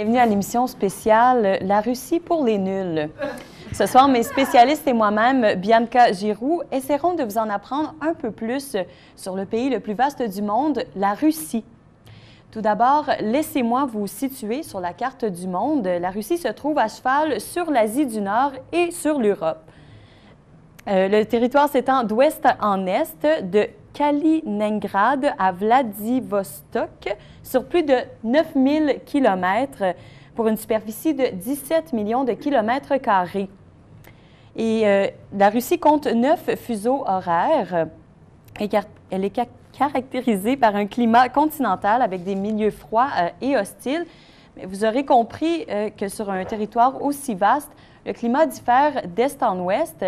Bienvenue à l'émission spéciale La Russie pour les nuls. Ce soir, mes spécialistes et moi-même, Bianca Giroux, essaierons de vous en apprendre un peu plus sur le pays le plus vaste du monde, la Russie. Tout d'abord, laissez-moi vous situer sur la carte du monde. La Russie se trouve à cheval sur l'Asie du Nord et sur l'Europe. Le territoire s'étend d'ouest en est, de Kaliningrad à Vladivostok, sur plus de 9000 km pour une superficie de 17 millions de kilomètres carrés. Et la Russie compte 9 fuseaux horaires. Elle est caractérisée par un climat continental avec des milieux froids et hostiles. Mais vous aurez compris que sur un territoire aussi vaste, le climat diffère d'est en ouest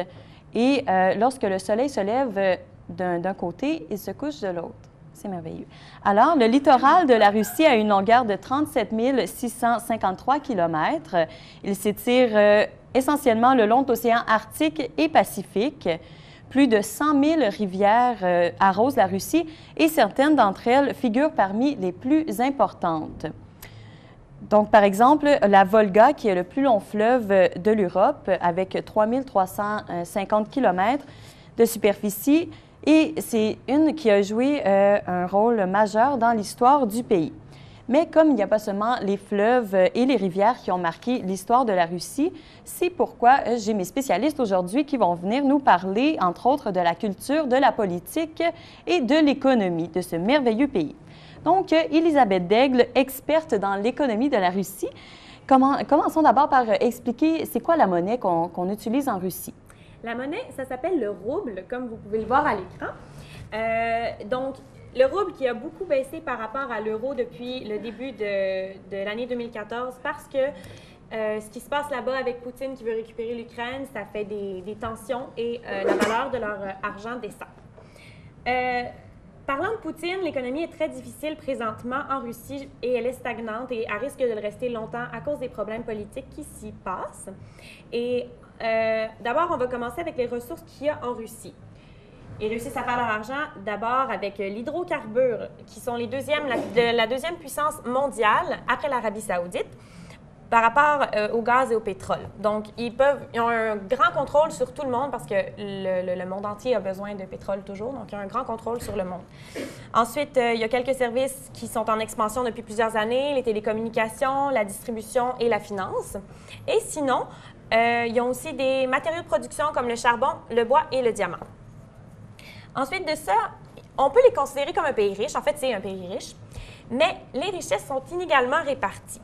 et lorsque le soleil se lève d'un côté, il se couche de l'autre. C'est merveilleux. Alors, le littoral de la Russie a une longueur de 37 653 km. Il s'étire essentiellement le long de l'océan Arctique et Pacifique. Plus de 100 000 rivières arrosent la Russie et certaines d'entre elles figurent parmi les plus importantes. Donc, par exemple, la Volga, qui est le plus long fleuve de l'Europe, avec 3 350 km de superficie, et c'est une qui a joué un rôle majeur dans l'histoire du pays. Mais comme il n'y a pas seulement les fleuves et les rivières qui ont marqué l'histoire de la Russie, c'est pourquoi j'ai mes spécialistes aujourd'hui qui vont venir nous parler, entre autres, de la culture, de la politique et de l'économie de ce merveilleux pays. Donc, Elisabeth Daigle, experte dans l'économie de la Russie. Commençons d'abord par expliquer c'est quoi la monnaie qu'on utilise en Russie. La monnaie, ça s'appelle le rouble, comme vous pouvez le voir à l'écran. Donc, le rouble qui a beaucoup baissé par rapport à l'euro depuis le début de l'année 2014 parce que ce qui se passe là-bas avec Poutine qui veut récupérer l'Ukraine, ça fait des tensions et la valeur de leur argent descend. Parlant de Poutine, l'économie est très difficile présentement en Russie et elle est stagnante et elle risque de le rester longtemps à cause des problèmes politiques qui s'y passent. Et d'abord, on va commencer avec les ressources qu'il y a en Russie. Ils réussissent à faire leur argent d'abord avec l'hydrocarbure, qui sont la deuxième puissance mondiale après l'Arabie saoudite par rapport au gaz et au pétrole. Donc, ils ont un grand contrôle sur tout le monde parce que le monde entier a besoin de pétrole toujours, donc ils ont un grand contrôle sur le monde. Ensuite, il y a quelques services qui sont en expansion depuis plusieurs années, les télécommunications, la distribution et la finance. Et sinon, ils ont aussi des matériaux de production comme le charbon, le bois et le diamant. Ensuite de ça, on peut les considérer comme un pays riche. En fait, c'est un pays riche, mais les richesses sont inégalement réparties.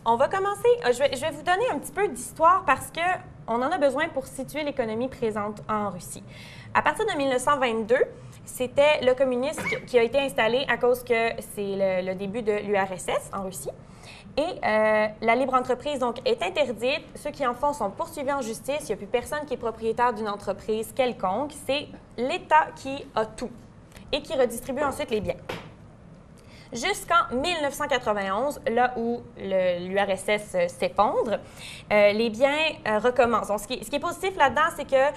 On va commencer, je vais vous donner un petit peu d'histoire parce qu'on en a besoin pour situer l'économie présente en Russie. À partir de 1922, c'était le communisme qui a été installé à cause que c'est le début de l'URSS en Russie. Et la libre entreprise, donc, est interdite. Ceux qui en font sont poursuivis en justice. Il n'y a plus personne qui est propriétaire d'une entreprise quelconque. C'est l'État qui a tout et qui redistribue ensuite les biens. Jusqu'en 1991, là où l'URSS s'effondre, les biens recommencent. Donc, ce qui est positif là-dedans, c'est que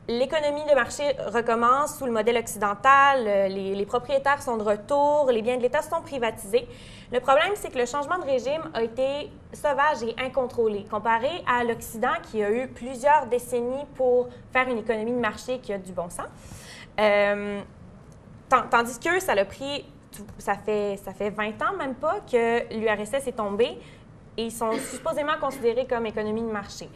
l'économie de marché recommence sous le modèle occidental, les propriétaires sont de retour, les biens de l'État sont privatisés. Le problème, c'est que le changement de régime a été sauvage et incontrôlé, comparé à l'Occident qui a eu plusieurs décennies pour faire une économie de marché qui a du bon sens. Tandis que ça fait 20 ans même pas que l'URSS est tombée et ils sont supposément considérés comme économie de marché.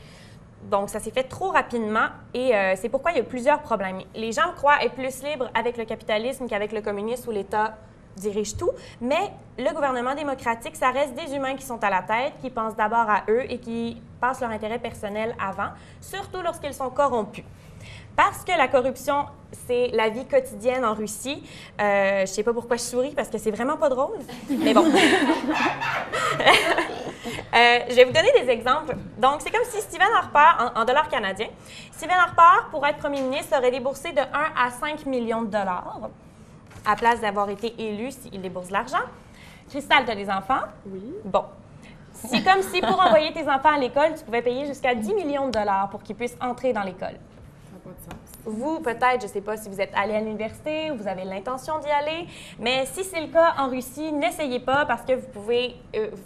Donc, ça s'est fait trop rapidement et c'est pourquoi il y a plusieurs problèmes. Les gens croient être plus libres avec le capitalisme qu'avec le communisme où l'État dirige tout, mais le gouvernement démocratique, ça reste des humains qui sont à la tête, qui pensent d'abord à eux et qui passent leur intérêt personnel avant, surtout lorsqu'ils sont corrompus. Parce que la corruption, c'est la vie quotidienne en Russie. Je ne sais pas pourquoi je souris, parce que c'est vraiment pas drôle, mais bon. Je vais vous donner des exemples. Donc, c'est comme si Stephen Harper, en dollars canadiens, Stephen Harper, pour être premier ministre, aurait déboursé de 1 à 5 millions de dollars, à place d'avoir été élu s'il débourse de l'argent. Christelle, tu as des enfants? Oui. Bon. C'est comme si pour envoyer tes enfants à l'école, tu pouvais payer jusqu'à 10 millions de dollars pour qu'ils puissent entrer dans l'école. Ça n'a pas de sens. vous, peut-être, je ne sais pas si vous êtes allé à l'université ou vous avez l'intention d'y aller, mais si c'est le cas en Russie, n'essayez pas parce que vous pouvez,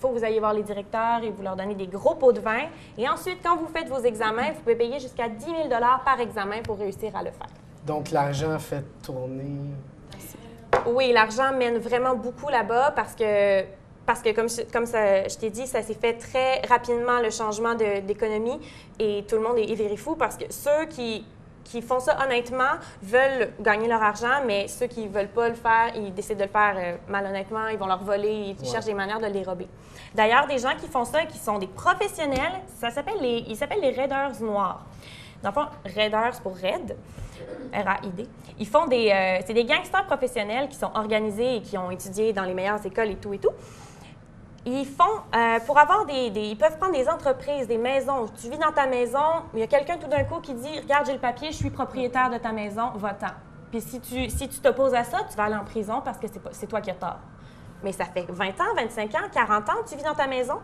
faut que vous ayez voir les directeurs et vous leur donnez des gros pots de vin. Et ensuite, quand vous faites vos examens, vous pouvez payer jusqu'à 10 000 $ par examen pour réussir à le faire. Donc, l'argent fait tourner... Oui, l'argent mène vraiment beaucoup là-bas parce que comme ça, je t'ai dit, ça s'est fait très rapidement, le changement d'économie, et tout le monde est viré-fou parce que ceux qui font ça honnêtement veulent gagner leur argent, mais ceux qui ne veulent pas le faire, ils décident de le faire malhonnêtement, ils vont leur voler, ils cherchent des manières de le dérober. D'ailleurs, des gens qui font ça, qui sont des professionnels, ils s'appellent les raiders noirs. Dans le fond, raiders pour raid, R-A-I-D. Ils font c'est des gangsters professionnels qui sont organisés et qui ont étudié dans les meilleures écoles et tout et tout. Ils font, pour avoir ils peuvent prendre des entreprises, des maisons. Tu vis dans ta maison, il y a quelqu'un tout d'un coup qui dit « Regarde, j'ai le papier, je suis propriétaire de ta maison, va-t'en. » Puis si tu t'opposes à ça, tu vas aller en prison parce que c'est toi qui as tort. Mais ça fait 20 ans, 25 ans, 40 ans que tu vis dans ta maison.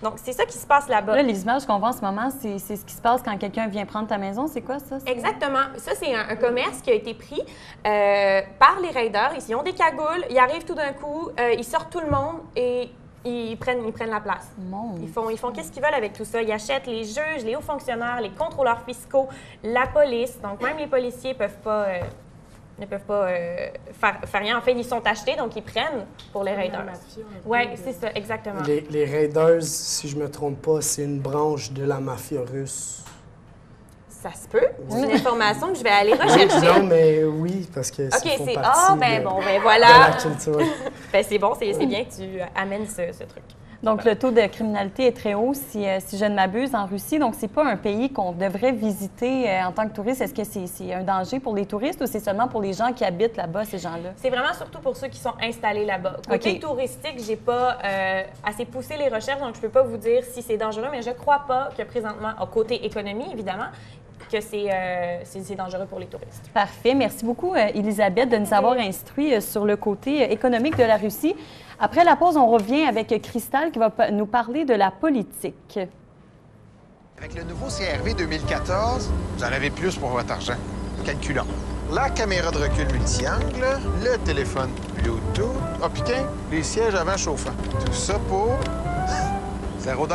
Donc, c'est ça qui se passe là-bas. Là, les images qu'on voit en ce moment, c'est ce qui se passe quand quelqu'un vient prendre ta maison. C'est quoi, ça? Exactement. Ça, c'est un commerce qui a été pris par les raiders. Ils ont des cagoules, ils arrivent tout d'un coup, ils sortent tout le monde et ils prennent la place. Ils font qu'est-ce qu'ils veulent avec tout ça. Ils achètent les juges, les hauts fonctionnaires, les contrôleurs fiscaux, la police. Donc, même les policiers ne peuvent pas faire rien. En fait, ils sont achetés, donc ils prennent pour les raiders. Oui, c'est ça, exactement. Les raiders, si je ne me trompe pas, c'est une branche de la mafia russe. Ça se peut. C'est une information que je vais aller rechercher. Non, mais oui, parce que OK, font partie voilà. de la culture. C'est bon, c'est bien que tu amènes ce truc. Donc, le taux de criminalité est très haut, si je ne m'abuse, en Russie. Donc, c'est pas un pays qu'on devrait visiter en tant que touriste. Est-ce que c'est un danger pour les touristes ou c'est seulement pour les gens qui habitent là-bas, ces gens-là? C'est vraiment surtout pour ceux qui sont installés là-bas. Côté touristique, j'ai pas assez poussé les recherches, donc je peux pas vous dire si c'est dangereux, mais je crois pas que présentement, côté économie, évidemment, que c'est dangereux pour les touristes. Parfait. Merci beaucoup, Elisabeth, de nous avoir instruit sur le côté économique de la Russie. Après la pause, on revient avec Cristal qui va nous parler de la politique. Avec le nouveau CR-V 2014, vous en avez plus pour votre argent. Calculons. La caméra de recul multi-angle, le téléphone Bluetooth, putain, les sièges avant chauffants. Tout ça pour 0 $.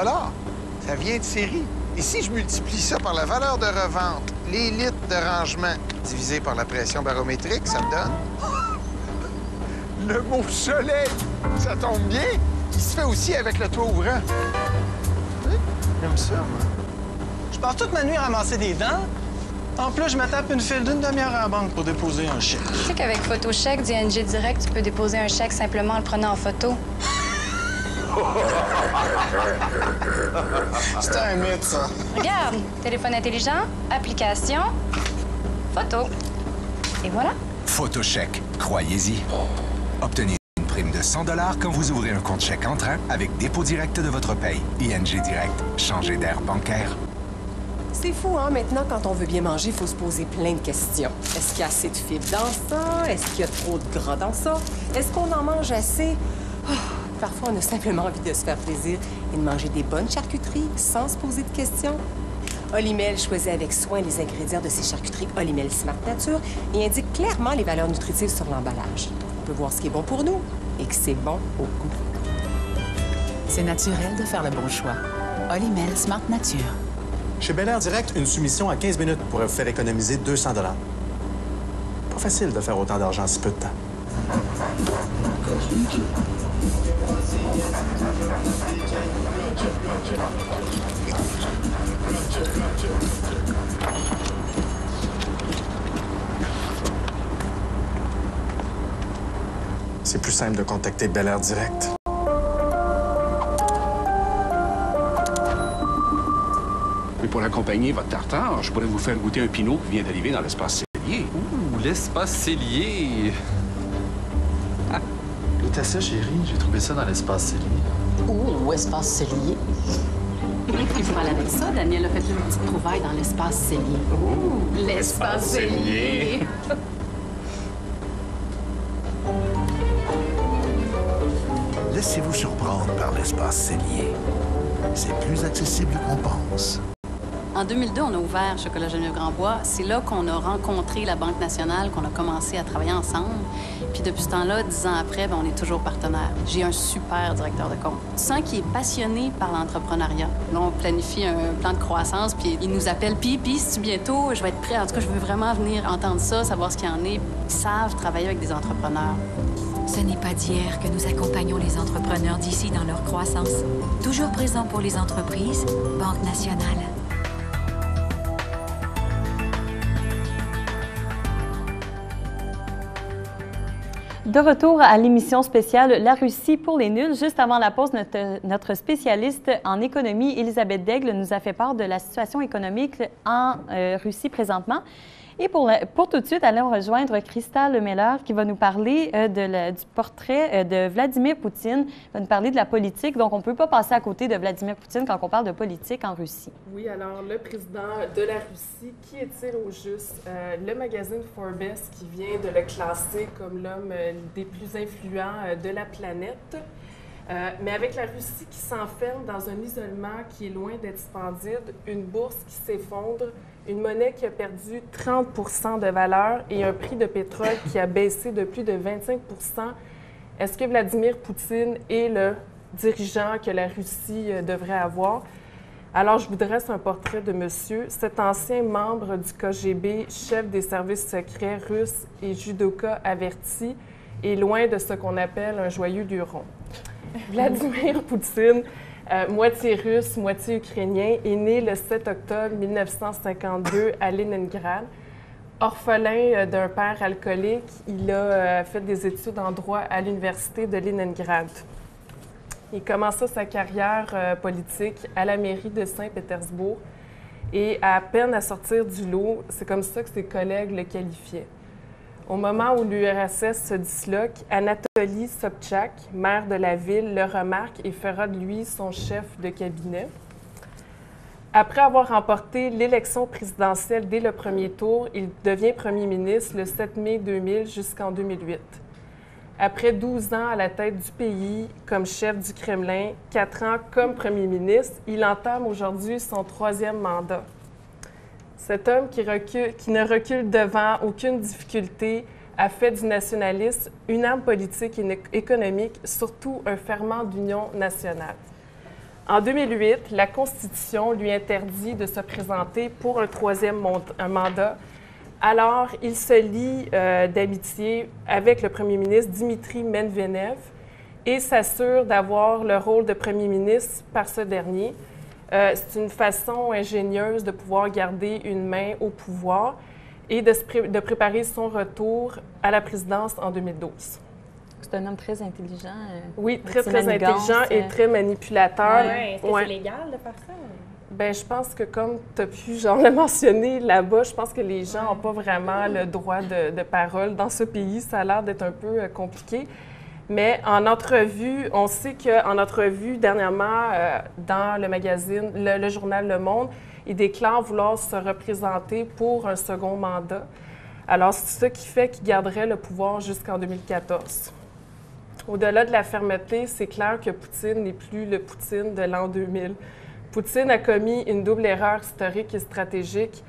Ça vient de série. Et si je multiplie ça par la valeur de revente, les litres de rangement divisé par la pression barométrique, ça me donne... Le mot soleil! Ça tombe bien! Il se fait aussi avec le toit ouvrant. J'aime ça, moi. Je passe toute ma nuit à ramasser des dents. En plus, je me tape une file d'une demi-heure à la banque pour déposer un chèque. Tu sais qu'avec PhotoCheck d'ING Direct, tu peux déposer un chèque simplement en le prenant en photo. C'est un mythe, ça. Regarde, téléphone intelligent, application, photo. Et voilà. PhotoCheck, croyez-y. Obtenez une prime de 100 $ quand vous ouvrez un compte chèque entrant avec dépôt direct de votre paye. ING Direct, changez d'air bancaire. C'est fou, hein? Maintenant, quand on veut bien manger, il faut se poser plein de questions. Est-ce qu'il y a assez de fibres dans ça? Est-ce qu'il y a trop de gras dans ça? Est-ce qu'on en mange assez? Oh, parfois, on a simplement envie de se faire plaisir et de manger des bonnes charcuteries sans se poser de questions. Olimel choisit avec soin les ingrédients de ses charcuteries Olimel Smart Nature et indique clairement les valeurs nutritives sur l'emballage. On peut voir ce qui est bon pour nous et que c'est bon au goût. C'est naturel de faire le bon choix. Olimel Smart Nature. Chez Bel Air Direct, une soumission à 15 minutes pourrait vous faire économiser 200 $. Pas facile de faire autant d'argent en si peu de temps. C'est plus simple de contacter Bel Air Direct. Mais pour accompagner votre tartare, je pourrais vous faire goûter un pinot qui vient d'arriver dans l'espace cellier. Ouh, l'espace cellier! Ah, goûte à ça, chérie. J'ai trouvé ça dans l'espace cellier. Ouh, espace cellier. Il faut aller avec ça. Daniel a fait une petite trouvaille dans l'espace cellier. Ouh, l'espace cellier! Laissez-vous surprendre par l'espace cellier. C'est plus accessible qu'on pense. En 2002, on a ouvert Chocolat Geneviève Grandbois. C'est là qu'on a rencontré la Banque nationale, qu'on a commencé à travailler ensemble. Puis depuis ce temps-là, 10 ans après, on est toujours partenaires. J'ai un super directeur de compte. Tu sens qu'il est passionné par l'entrepreneuriat. Là, on planifie un plan de croissance, puis il nous appelle. Puis si bientôt, je vais être prêt. En tout cas, je veux vraiment venir entendre ça, savoir ce qu'il y en est. Ils savent travailler avec des entrepreneurs. Ce n'est pas d'hier que nous accompagnons les entrepreneurs d'ici dans leur croissance. Toujours présents pour les entreprises, Banque nationale. De retour à l'émission spéciale La Russie pour les nuls. Juste avant la pause, notre spécialiste en économie, Elisabeth Daigle, nous a fait part de la situation économique en Russie présentement. Et pour tout de suite, allons rejoindre Christa Lemeller qui va nous parler du portrait de Vladimir Poutine, va nous parler de la politique. Donc, on ne peut pas passer à côté de Vladimir Poutine quand on parle de politique en Russie. Oui, alors le président de la Russie, qui est-il au juste? Le magazine Forbes qui vient de le classer comme l'homme des plus influents de la planète. Mais avec la Russie qui s'enferme dans un isolement qui est loin d'être splendide, une bourse qui s'effondre, une monnaie qui a perdu 30 % de valeur et un prix de pétrole qui a baissé de plus de 25 %, est-ce que Vladimir Poutine est le dirigeant que la Russie devrait avoir? Alors, je vous dresse un portrait de monsieur. Cet ancien membre du KGB, chef des services secrets russes et judoka averti, est loin de ce qu'on appelle un joyeux luron. Vladimir Poutine, moitié russe, moitié ukrainien, est né le 7 octobre 1952 à Leningrad. Orphelin d'un père alcoolique, il a fait des études en droit à l'université de Leningrad. Il commença sa carrière politique à la mairie de Saint-Pétersbourg et à peine à sortir du lot, c'est comme ça que ses collègues le qualifiaient. Au moment où l'URSS se disloque, Anatoly Sobchak, maire de la ville, le remarque et fera de lui son chef de cabinet. Après avoir remporté l'élection présidentielle dès le premier tour, il devient premier ministre le 7 mai 2000 jusqu'en 2008. Après 12 ans à la tête du pays comme chef du Kremlin, 4 ans comme premier ministre, il entame aujourd'hui son 3e mandat. Cet homme qui ne recule devant aucune difficulté a fait du nationalisme une arme politique et économique, surtout un ferment d'union nationale. En 2008, la Constitution lui interdit de se présenter pour un 3e mandat. Alors, il se lie d'amitié avec le premier ministre Dmitri Medvedev et s'assure d'avoir le rôle de premier ministre par ce dernier. C'est une façon ingénieuse de pouvoir garder une main au pouvoir et de préparer son retour à la présidence en 2012. C'est un homme très intelligent. Oui, très intelligent et très manipulateur. Est-ce que c'est légal de faire ça? Bien, je pense que comme tu as pu le mentionner là-bas, je pense que les gens n'ont pas vraiment le droit de parole dans ce pays. Ça a l'air d'être un peu compliqué. Mais en entrevue, on sait qu'en entrevue, dernièrement, dans le magazine, le journal Le Monde, il déclare vouloir se représenter pour un second mandat. Alors, c'est ça qui fait qu'il garderait le pouvoir jusqu'en 2014. Au-delà de la fermeté, c'est clair que Poutine n'est plus le Poutine de l'an 2000. Poutine a commis une double erreur historique et stratégique.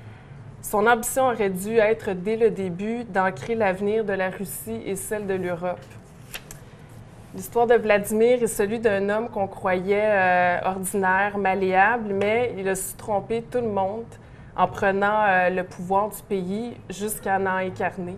Son ambition aurait dû être, dès le début, d'ancrer l'avenir de la Russie et celle de l'Europe. L'histoire de Vladimir est celui d'un homme qu'on croyait ordinaire, malléable, mais il a su tromper tout le monde en prenant le pouvoir du pays jusqu'à en incarner.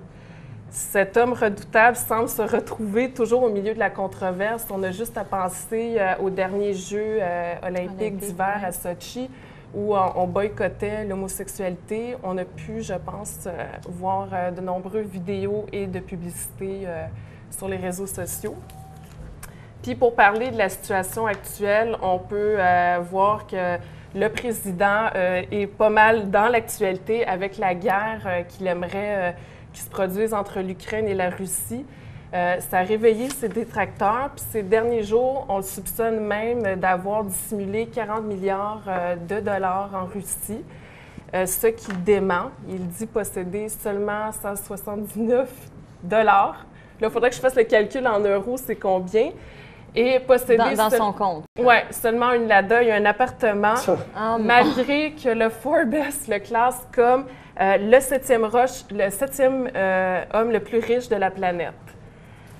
Cet homme redoutable semble se retrouver toujours au milieu de la controverse. On a juste à penser aux derniers Jeux olympiques d'hiver à Sochi, où on boycottait l'homosexualité. On a pu, je pense, voir de nombreuses vidéos et de publicités sur les réseaux sociaux. Puis pour parler de la situation actuelle, on peut voir que le président est pas mal dans l'actualité avec la guerre qu'il aimerait qui se produise entre l'Ukraine et la Russie. Ça a réveillé ses détracteurs. Puis ces derniers jours, on le soupçonne même d'avoir dissimulé 40 milliards de dollars en Russie, ce qui dément. Il dit posséder seulement 179 dollars. Là, il faudrait que je fasse le calcul en euros, c'est combien? et posséder... Dans son compte. Oui, seulement une Lada et un appartement, malgré que le Forbes le classe comme le septième homme le plus riche de la planète.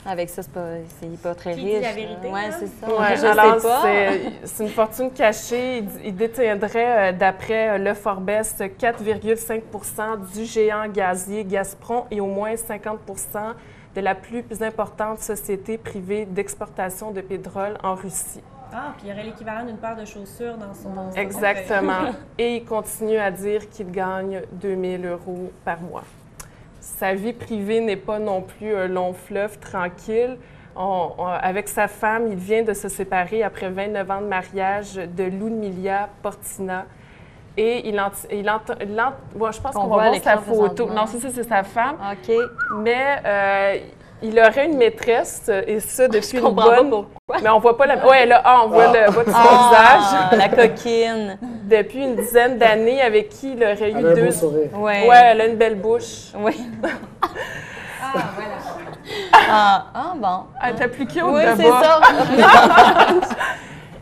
Avec ça, c'est pas très Qui riche. dit la vérité, Oui, hein? c'est ça. Ouais, Je alors, sais pas. c'est une fortune cachée. Il détiendrait, d'après le Forbes, 4,5 du géant gazier Gazprom et au moins 50 de la plus importante société privée d'exportation de pétrole en Russie. Ah, puis il y aurait l'équivalent d'une paire de chaussures dans son Exactement. Et il continue à dire qu'il gagne 2000 € par mois. Sa vie privée n'est pas non plus un long fleuve tranquille. Avec sa femme, il vient de se séparer après 29 ans de mariage de Ludmila Portina. Et je pense qu'on va voir sa photo. Non, c'est sa femme. OK. Mais il aurait une maîtresse, et ça depuis une comprends bonne... pas pourquoi. Mais on voit pas la... Oui, là, on voit son visage. La coquine. Depuis une dizaine d'années, avec qui il aurait eu deux... Ouais. Ouais, elle a une belle bouche. Oui. Bon. Elle t'a plus cute oui, de c'est bas. ça.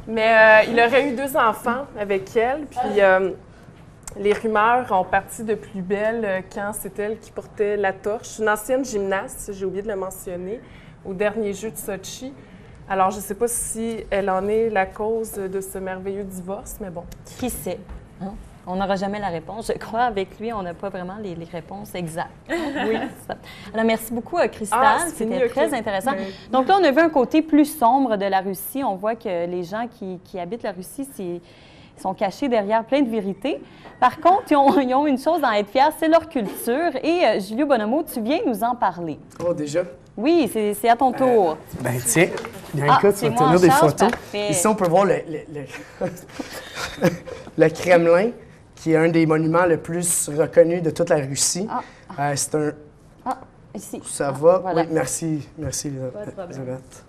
Mais il aurait eu 2 enfants avec elle, puis les rumeurs ont parti de plus belle quand c'est elle qui portait la torche. Une ancienne gymnaste, j'ai oublié de le mentionner, au dernier jeu de Sochi. Alors, je ne sais pas si elle en est la cause de ce merveilleux divorce, mais bon. Qui sait? Hein? On n'aura jamais la réponse. Je crois avec lui, on n'a pas vraiment les réponses exactes. Oui, ça. Alors, merci beaucoup, Cristal. C'était très intéressant. Mais... Donc là, on a vu un côté plus sombre de la Russie. On voit que les gens qui habitent la Russie, ils sont cachés derrière plein de vérités. Par contre, ils ont une chose à être fiers, c'est leur culture. Et Julio Bonomo, tu viens nous en parler. Oh, déjà? Oui, c'est à ton tour. Ben tiens, Bianca, tu vas tenir des photos. Parfait. Ici, on peut voir le Kremlin, qui est un des monuments le plus reconnus de toute la Russie. C'est un... ici. Ça va? Voilà. Oui, merci Elisabeth.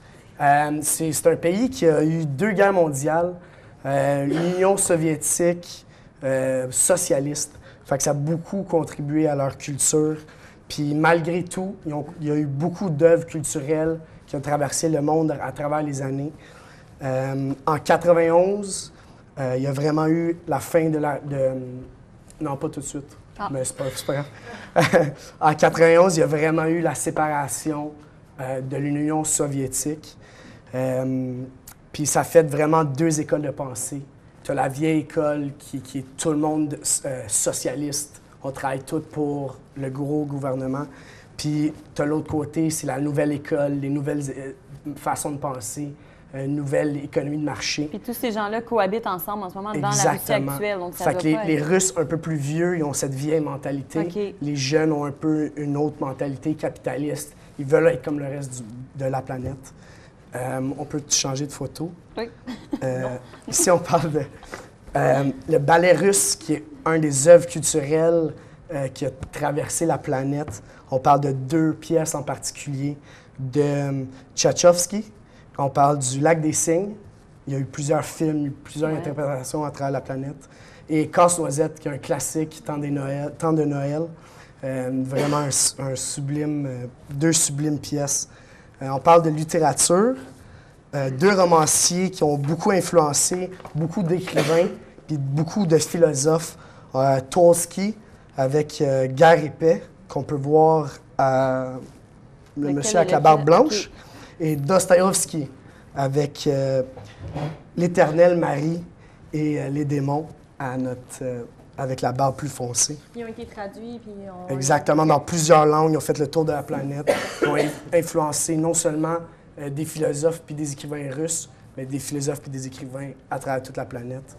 C'est un pays qui a eu 2 guerres mondiales, l'Union soviétique socialiste. Fait que ça a beaucoup contribué à leur culture. Puis malgré tout, il y a eu beaucoup d'œuvres culturelles qui ont traversé le monde à travers les années. En 91, il y a vraiment eu la fin de non, pas tout de suite, mais c'est pas grave. En 91, il y a vraiment eu la séparation de l'Union soviétique. Puis ça fait vraiment 2 écoles de pensée. Tu as la vieille école qui est tout le monde socialiste. On travaille tout pour le gros gouvernement. Puis tu as l'autre côté, c'est la nouvelle école, les nouvelles façons de penser, une nouvelle économie de marché. Puis tous ces gens-là cohabitent ensemble en ce moment dans la Russie actuelle. Donc ça fait doit que pas les être... Russes un peu plus vieux, ils ont cette vieille mentalité. Okay. Les jeunes ont un peu une autre mentalité capitaliste. Ils veulent être comme le reste de la planète. On peut changer de photo. Oui. Ici, on parle de le ballet russe, qui est un des œuvres culturelles qui a traversé la planète. On parle de 2 pièces en particulier de Tchaïkovski. On parle du Lac des Cygnes. Il y a eu plusieurs films, plusieurs interprétations à travers la planète. Et Casse-Noisette, qui est un classique, Temps de Noël. Vraiment un sublime, 2 sublimes pièces. On parle de littérature. 2 romanciers qui ont beaucoup influencé beaucoup d'écrivains puis beaucoup de philosophes. Tolstoï avec Guerre et paix, qu'on peut voir le monsieur avec la barbe blanche, et Dostoïevski avec l'Éternel Marie et les démons avec la barbe plus foncée. Ils ont été traduits. Puis Exactement, dans plusieurs langues. Ils ont fait le tour de la planète. Ils ont influencé non seulement des philosophes puis des écrivains russes, mais des philosophes puis des écrivains à travers toute la planète.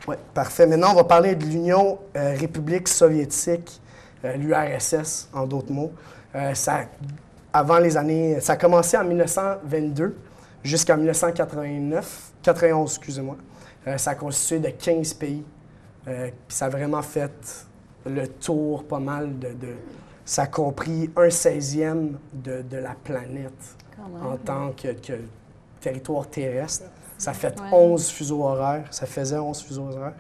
Oui, parfait. Maintenant, on va parler de l'Union République soviétique, l'URSS, en d'autres mots. Ça a commencé en 1922 jusqu'en 1991, excusez-moi. Ça a constitué de 15 pays. Puis ça a vraiment fait le tour pas mal ça a compris 1/16e de la planète en tant que territoire terrestre. Ça fait 11 fuseaux horaires. Ça faisait 11 fuseaux horaires.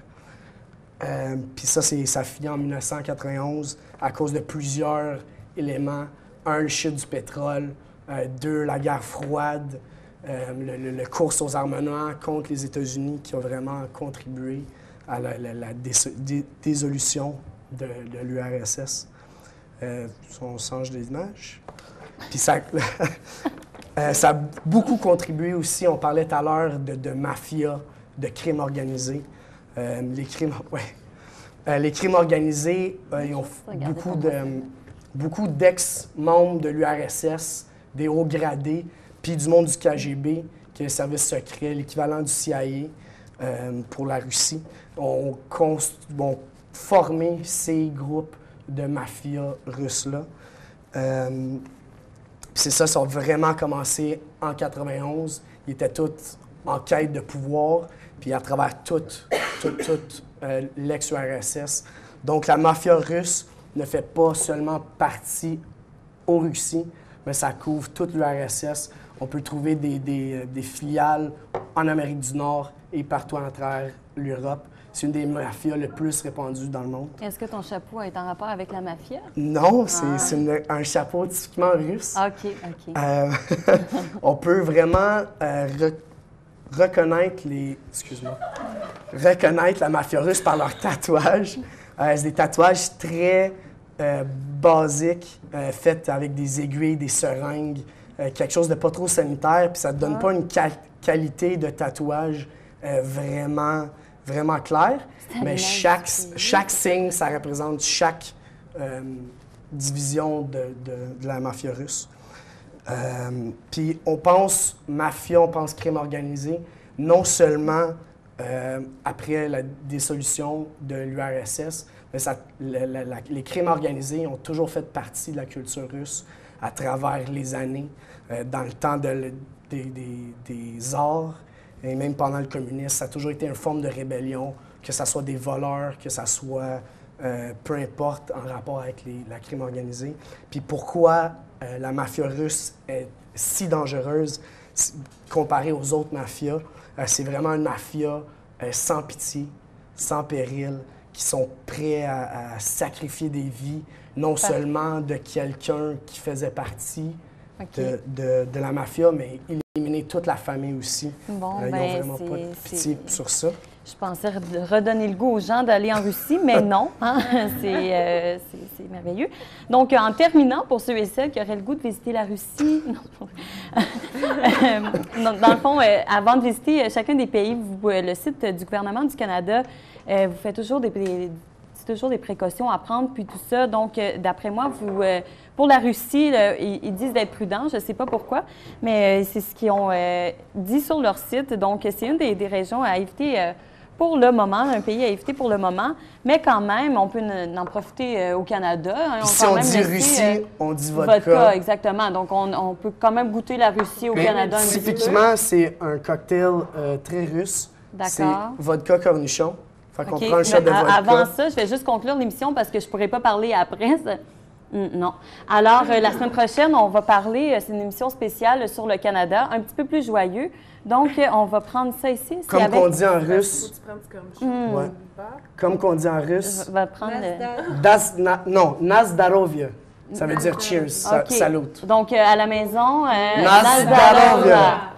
Puis ça finit en 1991 à cause de plusieurs éléments. Le shit du pétrole, 2, la guerre froide, le course aux armements contre les États-Unis qui a vraiment contribué à la dissolution de l'URSS. On change d'image. Puis ça, ça a beaucoup contribué aussi, on parlait tout à l'heure de mafia, de crimes organisés. Les crimes organisés, ils ont beaucoup d'ex-membres de l'URSS, des hauts gradés, puis du monde du KGB, qui est le service secret, l'équivalent du CIA pour la Russie, ont formé ces groupes de mafia russes-là. C'est ça a vraiment commencé en 91. Ils étaient tous en quête de pouvoir, puis à travers toute l'ex-URSS. Donc la mafia russe ne fait pas seulement partie aux Russies, mais ça couvre toute l'URSS. On peut trouver des filiales en Amérique du Nord et partout à travers l'Europe. C'est une des mafias les plus répandues dans le monde. Est-ce que ton chapeau est en rapport avec la mafia? Non, c'est un chapeau typiquement russe. OK. On peut vraiment reconnaître la mafia russe par leurs tatouages. C'est des tatouages très basiques, faits avec des aiguilles, des seringues, quelque chose de pas trop sanitaire, puis ça ne donne pas une qualité de tatouage vraiment clair, mais chaque signe, ça représente chaque division de la mafia russe. Puis on pense mafia, on pense crime organisé, non seulement après la dissolution de l'URSS, mais les crimes organisés ont toujours fait partie de la culture russe à travers les années, dans le temps des tsars. Et même pendant le communisme, ça a toujours été une forme de rébellion, que ce soit des voleurs, que ce soit peu importe en rapport avec la crime organisée. Puis pourquoi la mafia russe est si dangereuse comparée aux autres mafias? C'est vraiment une mafia sans pitié, sans péril, qui sont prêts à sacrifier des vies, non seulement de quelqu'un qui faisait partie de la mafia, mais éliminer toute la famille aussi. Bon, ils n'ont vraiment pas de pitié sur ça. Je pensais redonner le goût aux gens d'aller en Russie, mais non. Hein? C'est merveilleux. Donc, en terminant, pour ceux et celles qui auraient le goût de visiter la Russie, dans le fond, avant de visiter chacun des pays, le site du gouvernement du Canada, vous faites toujours des précautions à prendre, puis tout ça. Donc, d'après moi, pour la Russie, ils disent d'être prudents. Je ne sais pas pourquoi, mais c'est ce qu'ils ont dit sur leur site. Donc, c'est une des régions à éviter pour le moment, un pays à éviter pour le moment. Mais quand même, on peut en profiter au Canada. Hein, si on dit Russie, on dit vodka. Exactement. Donc, on peut quand même goûter la Russie au Canada. Typiquement, c'est un cocktail très russe. D'accord. C'est vodka cornichon. Fait qu'on prend un shot de vodka. Avant ça, je vais juste conclure l'émission parce que je ne pourrais pas parler après. Non. Alors, la semaine prochaine, on va parler, c'est une émission spéciale sur le Canada, un petit peu plus joyeux. Donc, on va prendre ça ici. Comme qu'on dit en russe. Ouais. Comme qu'on dit en russe. On va prendre Nazdarovia. Ça veut dire cheers, salut. Donc, à la maison, Nazdarovia.